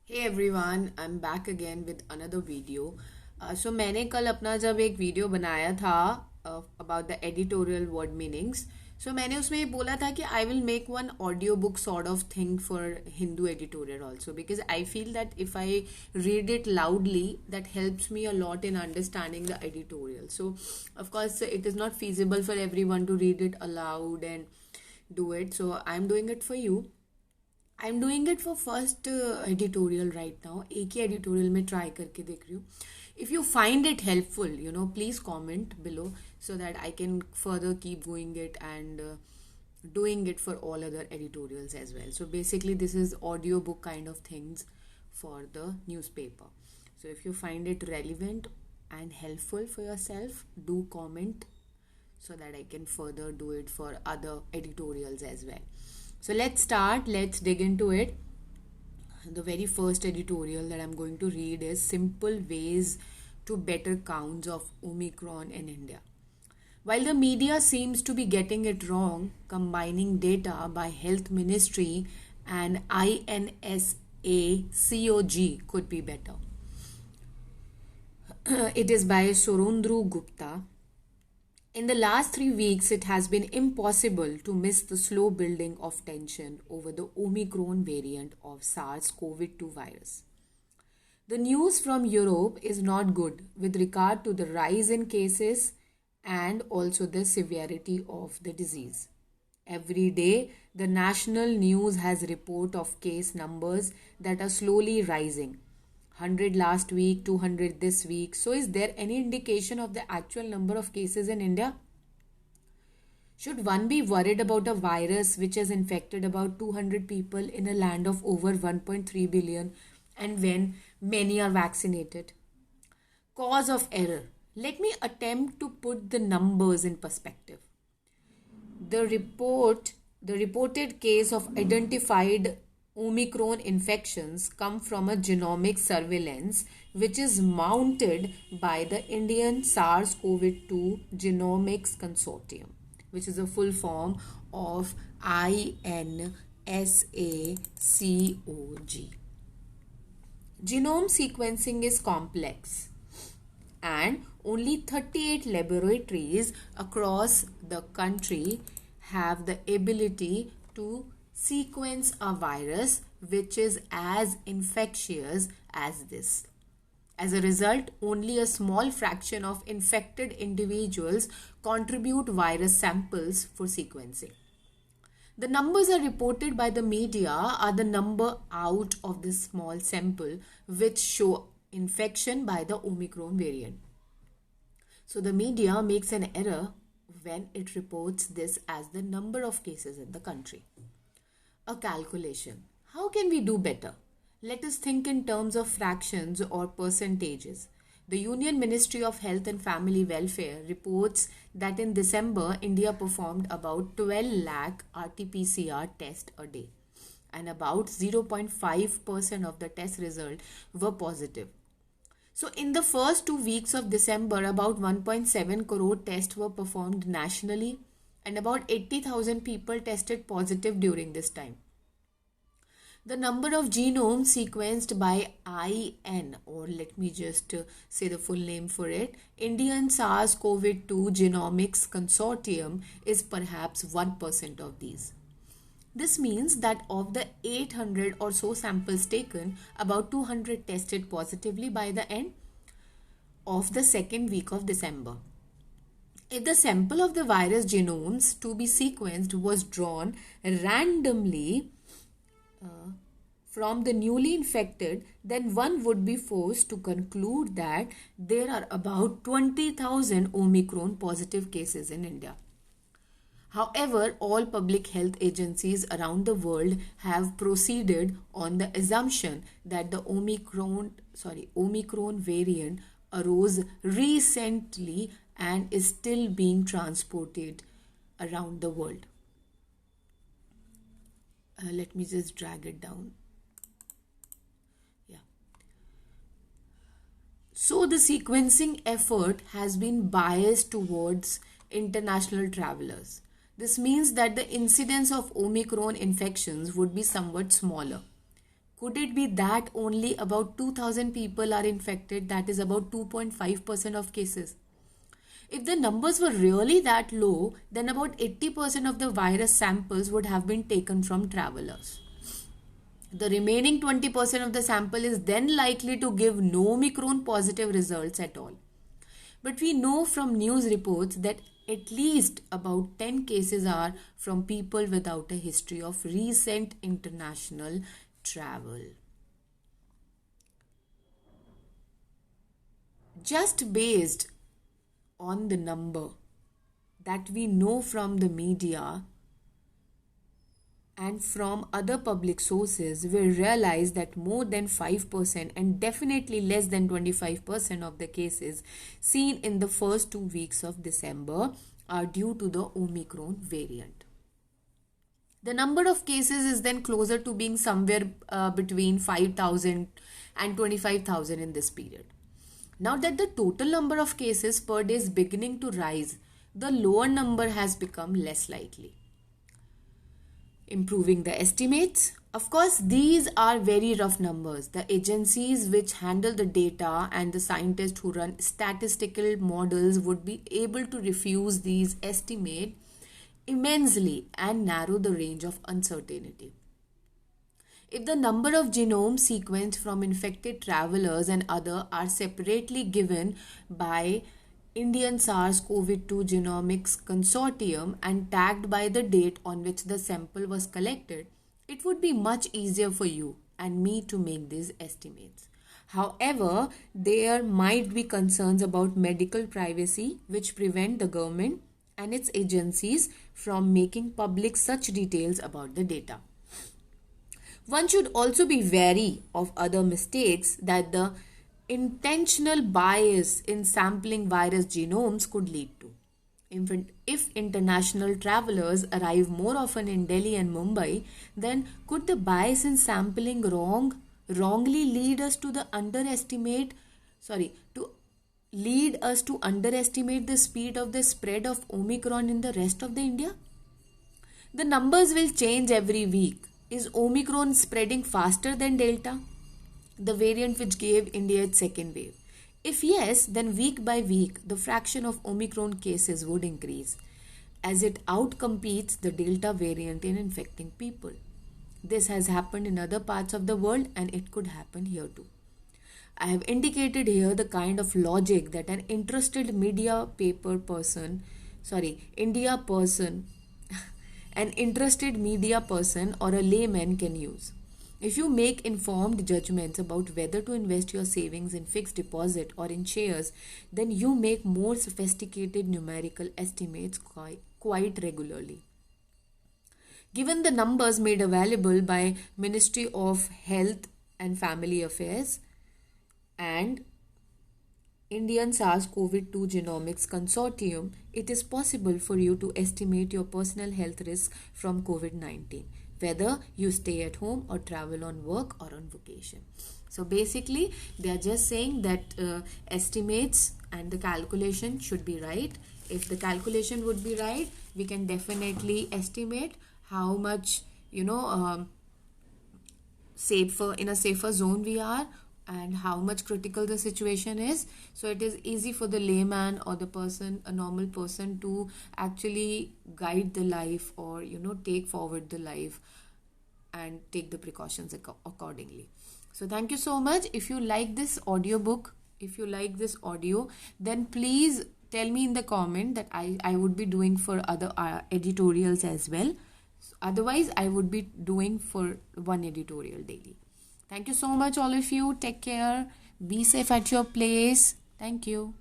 Hey everyone, I'm back again with another video. So मैंने कल अपना जब एक वीडियो बनाया था about the editorial word meanings. So मैंने उसमें ये बोला था कि I will make one audio book sort of thing for Hindu editorial also because I feel that if I read it loudly, that helps me a lot in understanding the editorial. So of course it is not feasible for everyone to read it aloud and do it. So I'm doing it for you. I am doing it for first editorial right now एक ही editorial में try करके देख रही हूँ if you find it helpful please comment below so that I can further keep going it and doing it for all other editorials as well. So basically, this is audiobook kind of things for the newspaper. So if you find it relevant and helpful for yourself, do comment so that I can further do it for other editorials as well. So let's start, let's dig into it. The very first editorial that I'm going to read is Simple Ways to Better Counts of Omicron in India. While the media seems to be getting it wrong, combining data by Health Ministry and INSACOG could be better. It is by Surendra Gupta. In the last 3 weeks, it has been impossible to miss the slow building of tension over the Omicron variant of SARS-CoV-2 virus. The news from Europe is not good with regard to the rise in cases and also the severity of the disease. Every day, the national news has report of case numbers that are slowly rising. 100 last week, 200 this week. So is there any indication of the actual number of cases in India? Should one be worried about a virus which has infected about 200 people in a land of over 1.3 billion and when many are vaccinated? Cause of error. Let me attempt to put the numbers in perspective. The reported case of identified Omicron infections come from a genomic surveillance which is mounted by the Indian SARS-CoV-2 Genomics Consortium, which is a full form of INSACOG. Genome sequencing is complex and only 38 laboratories across the country have the ability to sequence a virus which is as infectious as this. As a result, only a small fraction of infected individuals contribute virus samples for sequencing. The numbers are reported by the media are the number out of this small sample which show infection by the Omicron variant. So the media makes an error when it reports this as the number of cases in the country. A calculation. How can we do better? Let us think in terms of fractions or percentages. The Union Ministry of Health and Family Welfare reports that in December, India performed about 12 lakh RT-PCR tests a day and about 0.5% of the test result were positive. So in the first 2 weeks of December, about 1.7 crore tests were performed nationally and about 80,000 people tested positive during this time. The number of genomes sequenced by IN, or let me just say the full name for it, Indian SARS-CoV-2 Genomics Consortium is perhaps 1% of these. This means that of the 800 or so samples taken, about 200 tested positively by the end of the second week of December. If the sample of the virus genomes to be sequenced was drawn randomly from the newly infected, then one would be forced to conclude that there are about 20,000 Omicron positive cases in India. However, all public health agencies around the world have proceeded on the assumption that the Omicron variant arose recently and is still being transported around the world. Let me just drag it down. Yeah. So the sequencing effort has been biased towards international travelers. This means that the incidence of Omicron infections would be somewhat smaller. Could it be that only about 2000 people are infected? That is about 2.5% of cases. If the numbers were really that low, then about 80% of the virus samples would have been taken from travelers. The remaining 20% of the sample is then likely to give no Omicron positive results at all. But we know from news reports that at least about 10 cases are from people without a history of recent international travel. Just based on the number that we know from the media and from other public sources, we realize that more than 5% and definitely less than 25% of the cases seen in the first 2 weeks of December are due to the Omicron variant. The number of cases is then closer to being somewhere between 5,000 and 25,000 in this period. Now that the total number of cases per day is beginning to rise, the lower number has become less likely. Improving the estimates. Of course, these are very rough numbers. The agencies which handle the data and the scientists who run statistical models would be able to refuse these estimates immensely and narrow the range of uncertainty. If the number of genomes sequenced from infected travelers and other are separately given by Indian SARS-CoV-2 Genomics Consortium and tagged by the date on which the sample was collected, it would be much easier for you and me to make these estimates. However, there might be concerns about medical privacy which prevent the government and its agencies from making public such details about the data. One should also be wary of other mistakes that the intentional bias in sampling virus genomes could lead to. If international travelers arrive more often in Delhi and Mumbai, then could the bias in sampling wrongly lead us to underestimate the speed of the spread of Omicron in the rest of the India? The numbers will change every week. Is Omicron spreading faster than Delta, the variant which gave India its second wave? If yes, then week by week, the fraction of Omicron cases would increase as it outcompetes the Delta variant in infecting people. This has happened in other parts of the world and it could happen here too. I have indicated here the kind of logic that an interested India person or a layman can use. If you make informed judgments about whether to invest your savings in fixed deposit or in shares, then you make more sophisticated numerical estimates quite regularly. Given the numbers made available by Ministry of Health and Family Affairs and Indian SARS-CoV-2 Genomics Consortium, it is possible for you to estimate your personal health risk from COVID-19, whether you stay at home or travel on work or on vacation. So basically, they are just saying that estimates and the calculation should be right. If the calculation would be right, we can definitely estimate how much, safer in a safer zone we are and how much critical the situation is. So it is easy for the layman or the person, a normal person, to actually guide the life or take forward the life and take the precautions accordingly. So thank you so much. If you like this audiobook, if you like this audio, then please tell me in the comment that I would be doing for other editorials as well. Otherwise, I would be doing for one editorial daily. Thank you so much, all of you. Take care. Be safe at your place. Thank you.